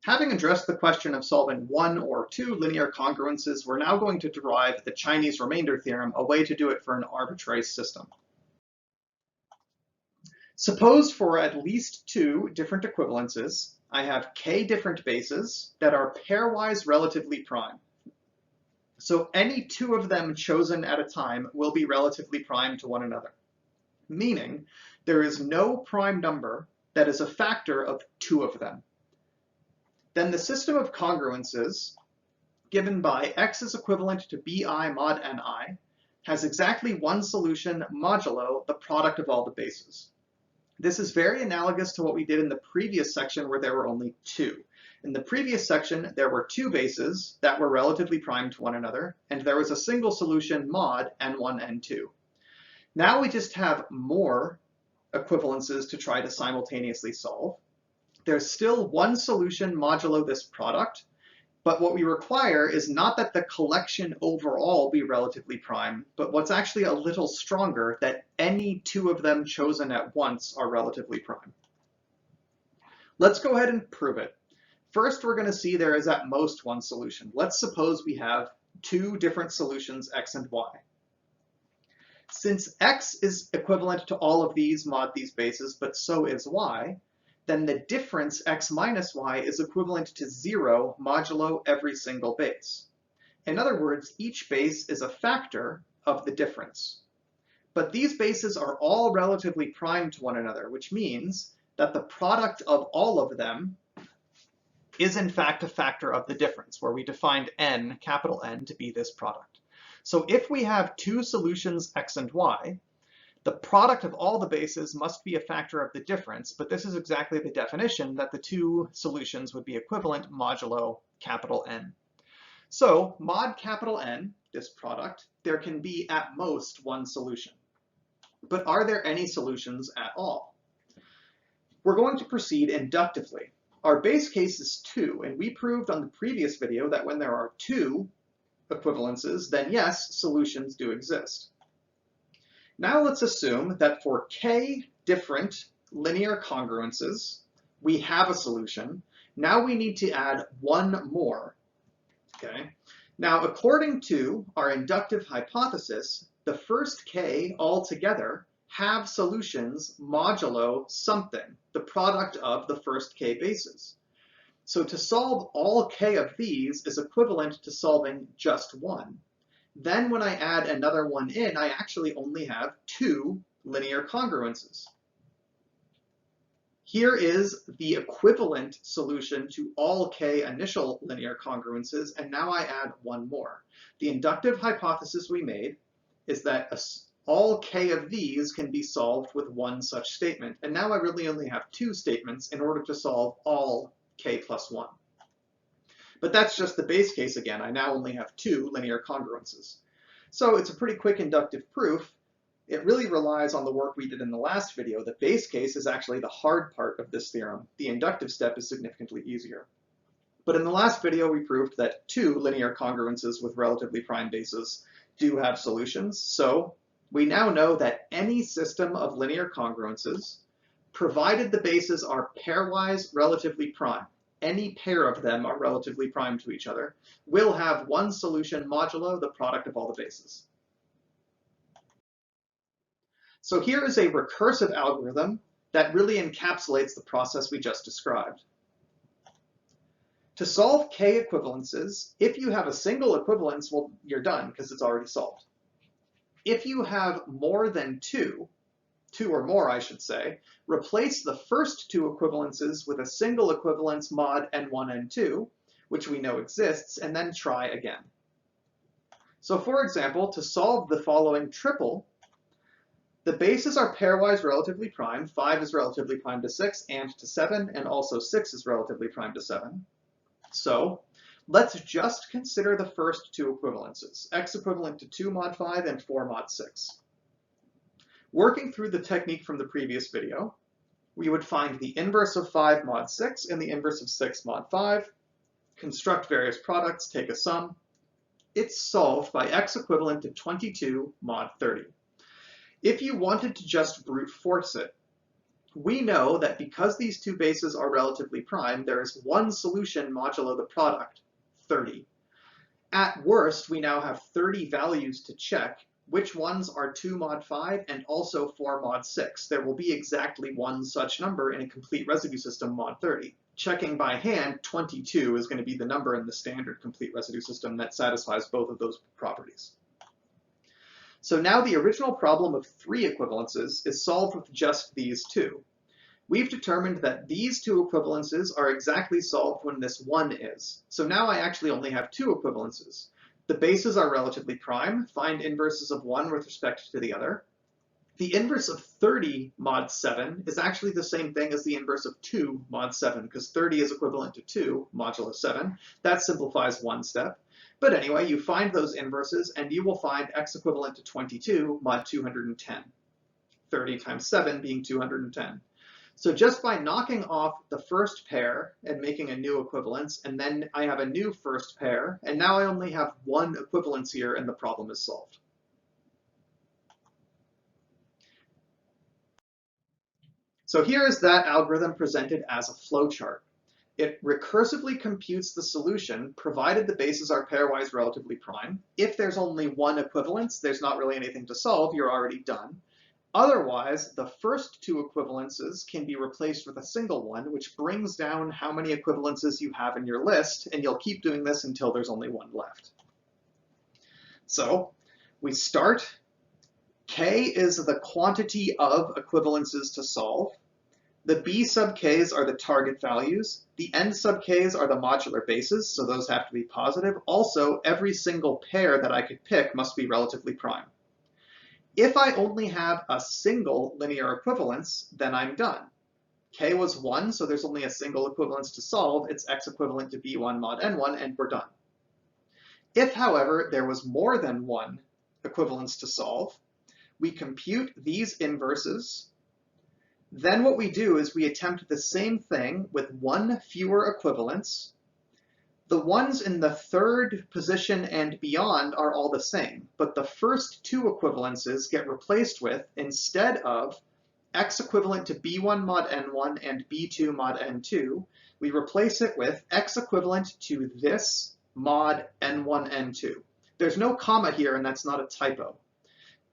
Having addressed the question of solving one or two linear congruences, we're now going to derive the Chinese Remainder Theorem, a way to do it for an arbitrary system. Suppose for at least two different equivalences, I have k different bases that are pairwise relatively prime. So any two of them chosen at a time will be relatively prime to one another, meaning there is no prime number that is a factor of two of them. Then the system of congruences, given by x is equivalent to bi mod ni, has exactly one solution modulo the product of all the bases. This is very analogous to what we did in the previous section where there were only two. In the previous section, there were two bases that were relatively prime to one another, and there was a single solution mod n1, n2. Now we just have more equivalences to try to simultaneously solve. There's still one solution modulo this product, but what we require is not that the collection overall be relatively prime, but what's actually a little stronger, that any two of them chosen at once are relatively prime. Let's go ahead and prove it. First, we're going to see there is at most one solution. Let's suppose we have two different solutions, x and y. Since x is equivalent to all of these mod these bases, but so is y, then the difference x minus y is equivalent to 0 modulo every single base. In other words, each base is a factor of the difference. But these bases are all relatively prime to one another, which means that the product of all of them is in fact a factor of the difference, where we defined n, capital N, to be this product. So if we have two solutions x and y, the product of all the bases must be a factor of the difference, but this is exactly the definition that the two solutions would be equivalent modulo capital N. So mod capital N, this product, there can be at most one solution. But are there any solutions at all? We're going to proceed inductively. Our base case is 2, and we proved on the previous video that when there are two equivalences, then yes, solutions do exist. Now let's assume that for k different linear congruences, we have a solution. Now we need to add one more. Okay. Now, according to our inductive hypothesis, the first k altogether have solutions modulo something, the product of the first k bases. So to solve all k of these is equivalent to solving just one. Then when I add another one in, I actually only have two linear congruences. Here is the equivalent solution to all k initial linear congruences, and now I add one more. The inductive hypothesis we made is that all k of these can be solved with one such statement, and now I really only have two statements in order to solve all k plus 1. But that's just the base case again. I now only have two linear congruences. So it's a pretty quick inductive proof. It really relies on the work we did in the last video. The base case is actually the hard part of this theorem. The inductive step is significantly easier. But in the last video, we proved that two linear congruences with relatively prime bases do have solutions. So we now know that any system of linear congruences, provided the bases are pairwise relatively prime, any pair of them are relatively prime to each other, will have one solution modulo the product of all the bases. So here is a recursive algorithm that really encapsulates the process we just described. To solve k equivalences, if you have a single equivalence, well, you're done because it's already solved. If you have more than two or more, I should say, replace the first two equivalences with a single equivalence mod n1, n2, which we know exists, and then try again. So for example, to solve the following triple, the bases are pairwise relatively prime. 5 is relatively prime to 6 and to 7, and also 6 is relatively prime to 7. So let's just consider the first two equivalences, x equivalent to 2 mod 5 and 4 mod 6. Working through the technique from the previous video, we would find the inverse of 5 mod 6 and the inverse of 6 mod 5, construct various products, take a sum. It's solved by x equivalent to 22 mod 30. If you wanted to just brute force it, we know that because these two bases are relatively prime, there is one solution modulo the product, 30. At worst, we now have 30 values to check, which ones are 2 mod 5 and also 4 mod 6. There will be exactly one such number in a complete residue system mod 30. Checking by hand, 22 is going to be the number in the standard complete residue system that satisfies both of those properties. So now the original problem of 3 equivalences is solved with just these two. We've determined that these two equivalences are exactly solved when this one is. So now I actually only have 2 equivalences. The bases are relatively prime. Find inverses of one with respect to the other. The inverse of 30 mod 7 is actually the same thing as the inverse of 2 mod 7, because 30 is equivalent to 2 modulo 7. That simplifies one step. But anyway, you find those inverses, and you will find x equivalent to 22 mod 210. 30 times 7 being 210. So just by knocking off the first pair and making a new equivalence, and then I have a new first pair, and now I only have one equivalence here, and the problem is solved. So here is that algorithm presented as a flowchart. It recursively computes the solution, provided the bases are pairwise relatively prime. If there's only one equivalence, there's not really anything to solve, you're already done. Otherwise, the first 2 equivalences can be replaced with a single one, which brings down how many equivalences you have in your list, and you'll keep doing this until there's only one left. So we start. K is the quantity of equivalences to solve. The B sub k's are the target values. The N sub k's are the modular bases, so those have to be positive. Also, every single pair that I could pick must be relatively prime. If I only have a single linear equivalence, then I'm done. K was 1, so there's only a single equivalence to solve. It's x equivalent to B1 mod N1, and we're done. If, however, there was more than one equivalence to solve, we compute these inverses. Then what we do is we attempt the same thing with one fewer equivalence. The ones in the third position and beyond are all the same, but the first 2 equivalences get replaced with, instead of x equivalent to B1 mod N1 and B2 mod N2, we replace it with x equivalent to this mod N1 N2. There's no comma here, and that's not a typo.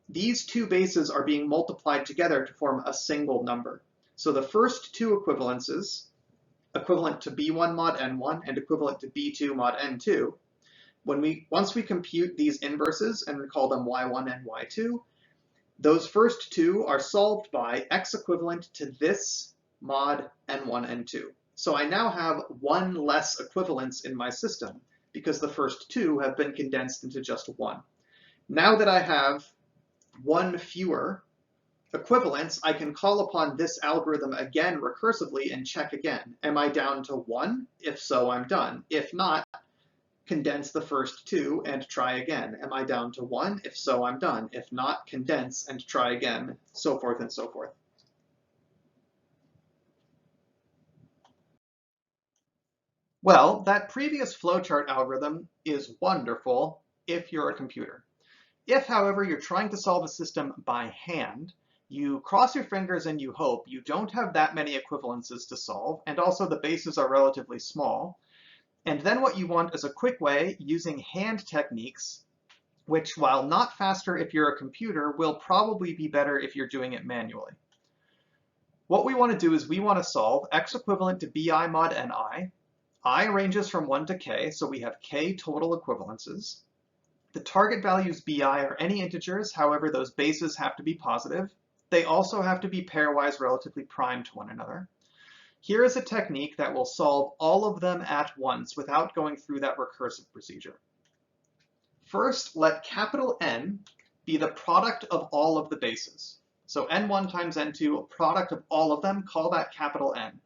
These 2 bases are being multiplied together to form a single number. So the first 2 equivalences, equivalent to B1 mod N1 and equivalent to B2 mod N2, once we compute these inverses and call them Y1 and Y2, those first 2 are solved by x equivalent to this mod N1 N2. So I now have one less equivalence in my system because the first 2 have been condensed into just one. Now that I have one fewer equivalence, I can call upon this algorithm again recursively and check again. Am I down to 1? If so, I'm done. If not, condense the first 2 and try again. Am I down to 1? If so, I'm done. If not, condense and try again, so forth and so forth. Well, that previous flowchart algorithm is wonderful if you're a computer. If, however, you're trying to solve a system by hand, you cross your fingers and you hope you don't have that many equivalences to solve, and also the bases are relatively small. And then what you want is a quick way using hand techniques, which, while not faster if you're a computer, will probably be better if you're doing it manually. What we want to do is we want to solve x equivalent to bi mod ni. I ranges from 1 to k, so we have k total equivalences. The target values bi are any integers, however, those bases have to be positive. They also have to be pairwise relatively prime to one another. Here is a technique that will solve all of them at once without going through that recursive procedure. First, let capital N be the product of all of the bases. So n1 times n2, a product of all of them, call that capital N.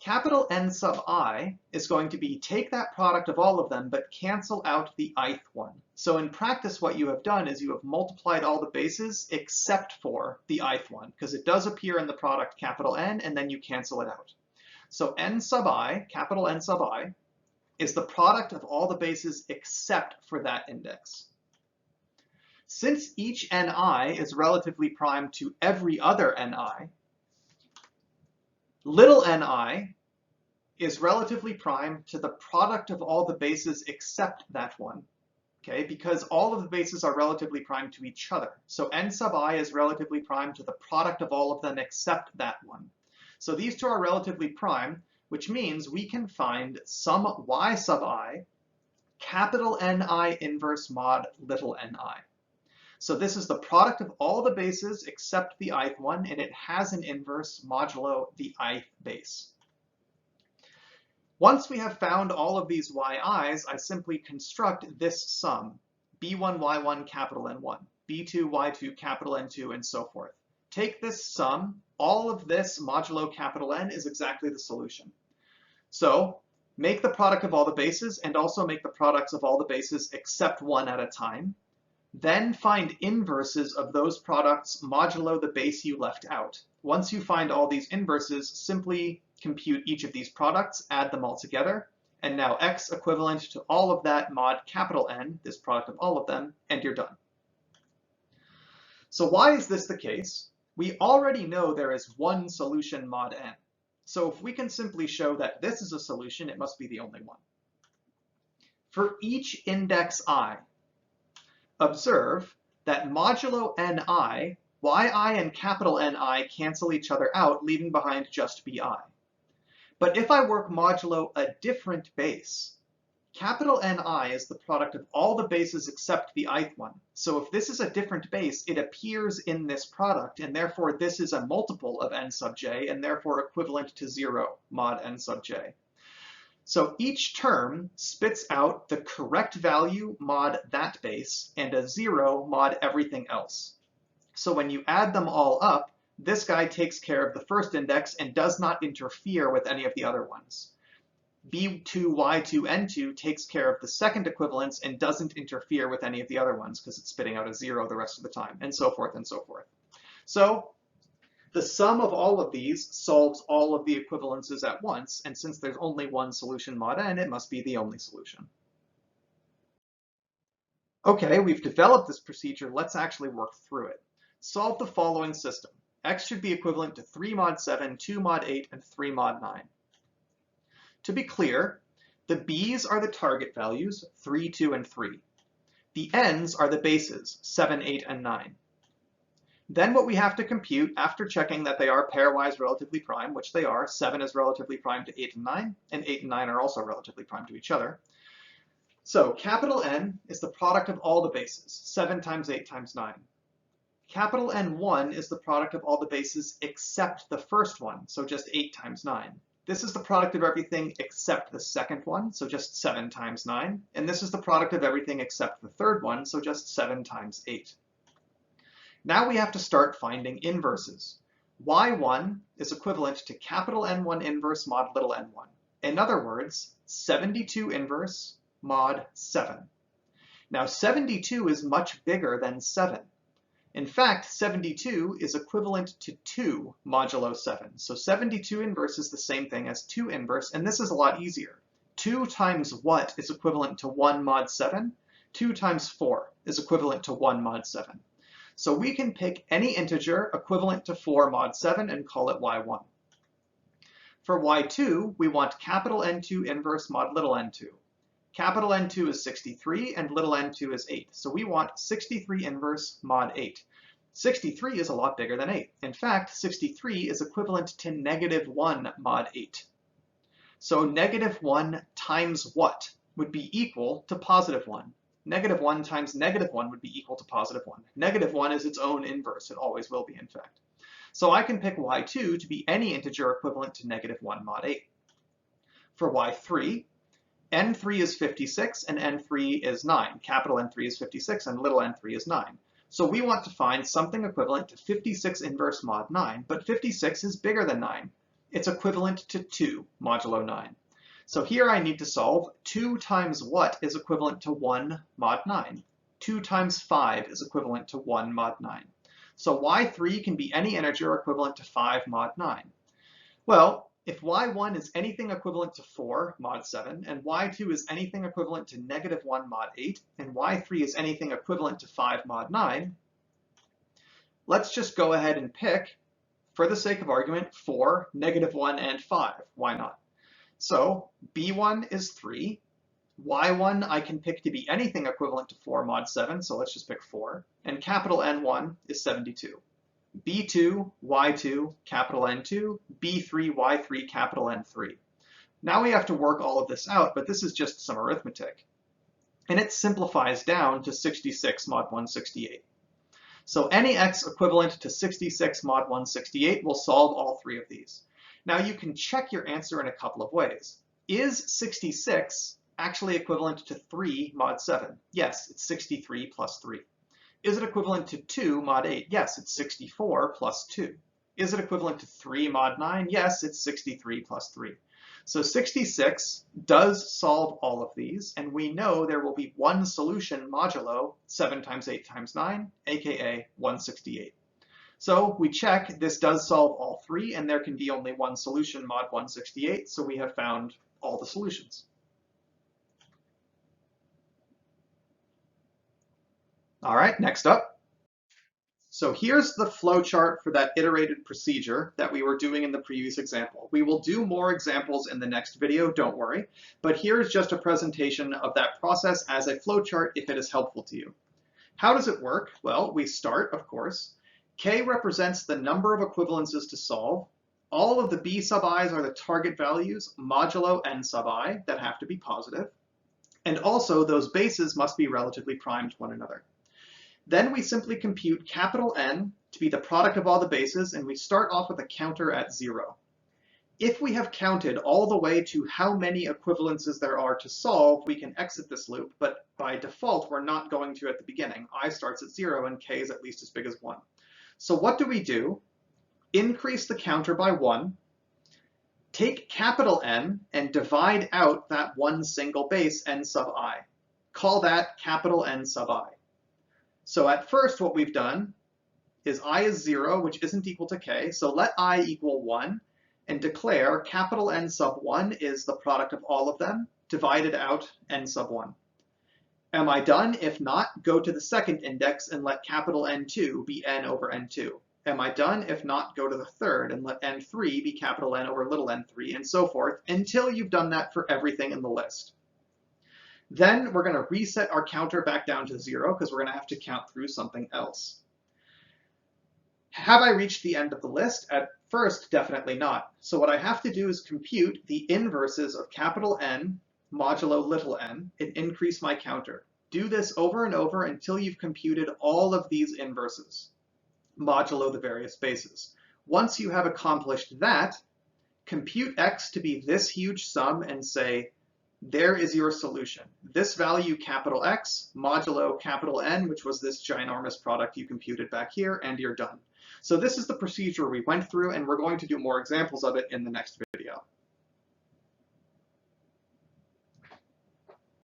Capital N sub I is going to be take that product of all of them, but cancel out the ith one. So in practice, what you have done is you have multiplied all the bases except for the ith one, because it does appear in the product capital N, and then you cancel it out. So N sub I, capital N sub I, is the product of all the bases except for that index. Since each ni is relatively prime to every other ni, Little ni is relatively prime to the product of all the bases except that one. Okay, because all of the bases are relatively prime to each other. So n sub I is relatively prime to the product of all of them except that one. So these two are relatively prime, which means we can find some y sub I, capital Ni inverse mod little ni. So this is the product of all the bases except the ith one, and it has an inverse modulo the ith base. Once we have found all of these yi's, I simply construct this sum, b1, y1, capital N1, b2, y2, capital N2, and so forth. Take this sum, all of this modulo capital N is exactly the solution. So make the product of all the bases and also make the products of all the bases except one at a time. Then find inverses of those products modulo the base you left out. Once you find all these inverses, simply compute each of these products, add them all together, and now x equivalent to all of that mod capital N, this product of all of them, and you're done. So why is this the case? We already know there is one solution mod n. So if we can simply show that this is a solution, it must be the only one. For each index I, observe that modulo ni, yi and capital Ni cancel each other out, leaving behind just bi. But if I work modulo a different base, capital Ni is the product of all the bases except the ith one. So if this is a different base, it appears in this product, and therefore this is a multiple of n sub j, and therefore equivalent to 0 mod n sub j. So each term spits out the correct value mod that base and a 0 mod everything else. So when you add them all up, this guy takes care of the first index and does not interfere with any of the other ones. b2, y2, n2 takes care of the second equivalence and doesn't interfere with any of the other ones because it's spitting out a 0 the rest of the time, and so forth and so forth. So the sum of all of these solves all of the equivalences at once, and since there's only one solution mod n, it must be the only solution. Okay, we've developed this procedure. Let's actually work through it. Solve the following system. X should be equivalent to 3 mod 7, 2 mod 8, and 3 mod 9. To be clear, the b's are the target values, 3, 2, and 3. The n's are the bases, 7, 8, and 9. Then what we have to compute, after checking that they are pairwise relatively prime, which they are, 7 is relatively prime to 8 and 9, and 8 and 9 are also relatively prime to each other. So capital N is the product of all the bases, 7 times 8 times 9. Capital N1 is the product of all the bases except the first one, so just 8 times 9. This is the product of everything except the second one, so just 7 times 9. And this is the product of everything except the third one, so just 7 times 8. Now we have to start finding inverses. Y1 is equivalent to capital N1 inverse mod little n1. In other words, 72 inverse mod 7. Now 72 is much bigger than 7. In fact, 72 is equivalent to 2 modulo 7. So 72 inverse is the same thing as 2 inverse, and this is a lot easier. 2 times what is equivalent to 1 mod 7? 2 times 4 is equivalent to 1 mod 7. So we can pick any integer equivalent to 4 mod 7 and call it y1. For y2, we want capital N2 inverse mod little n2. Capital N2 is 63 and little n2 is 8. So we want 63 inverse mod 8. 63 is a lot bigger than 8. In fact, 63 is equivalent to -1 mod 8. So -1 times what would be equal to +1? -1 times -1 would be equal to +1. -1 is its own inverse. It always will be, in fact. So I can pick y2 to be any integer equivalent to -1 mod 8. For y3, n3 is 56 and n3 is 9. Capital N3 is 56 and little n3 is 9. So we want to find something equivalent to 56 inverse mod 9, but 56 is bigger than 9. It's equivalent to 2 modulo 9. So here I need to solve 2 times what is equivalent to 1 mod 9. 2 times 5 is equivalent to 1 mod 9. So y3 can be any integer equivalent to 5 mod 9. Well, if y1 is anything equivalent to 4 mod 7, and y2 is anything equivalent to -1 mod 8, and y3 is anything equivalent to 5 mod 9, let's just go ahead and pick For the sake of argument, 4, -1, and 5. Why not? So b1 is 3. y1 I can pick to be anything equivalent to 4 mod 7, so let's just pick 4. And capital N1 is 72. b2, y2, capital N2, b3, y3, capital N3. Now we have to work all of this out, but this is just some arithmetic. And it simplifies down to 66 mod 168. So any x equivalent to 66 mod 168 will solve all three of these. Now you can check your answer in a couple of ways. Is 66 actually equivalent to 3 mod 7? Yes, it's 63 plus 3. Is it equivalent to 2 mod 8? Yes, it's 64 plus 2. Is it equivalent to 3 mod 9? Yes, it's 63 plus 3. So 66 does solve all of these, and we know there will be one solution modulo 7 times 8 times 9, aka 168. So we check this does solve all three, and there can be only one solution mod 168, so we have found all the solutions. All right, next up. So here's the flowchart for that iterated procedure that we were doing in the previous example. We will do more examples in the next video, don't worry, but here's just a presentation of that process as a flowchart if it is helpful to you. How does it work? Well, we start, of course. K represents the number of equivalences to solve. All of the b sub i's are the target values modulo n sub I that have to be positive. And also those bases must be relatively prime to one another. Then we simply compute capital N to be the product of all the bases, and we start off with a counter at 0. If we have counted all the way to how many equivalences there are to solve, we can exit this loop, but by default, we're not going to at the beginning. I starts at 0 and k is at least as big as 1. So what do? Increase the counter by 1, take capital N and divide out that one single base, n sub I. Call that capital N sub I. So at first what we've done is I is 0, which isn't equal to k, so let I equal 1 and declare capital N sub 1 is the product of all of them, divided out n sub 1. Am I done? If not, go to the second index and let capital N2 be n over n2. Am I done? If not, go to the third and let n3 be capital N over little n3, and so forth, until you've done that for everything in the list. Then we're going to reset our counter back down to 0 because we're going to have to count through something else. Have I reached the end of the list? At first, definitely not. So what I have to do is compute the inverses of capital N modulo little n and increase my counter. Do this over and over until you've computed all of these inverses, modulo the various bases. Once you have accomplished that, compute x to be this huge sum and say, there is your solution. This value, capital X, modulo capital N, which was this ginormous product you computed back here, and you're done. So this is the procedure we went through, and we're going to do more examples of it in the next video.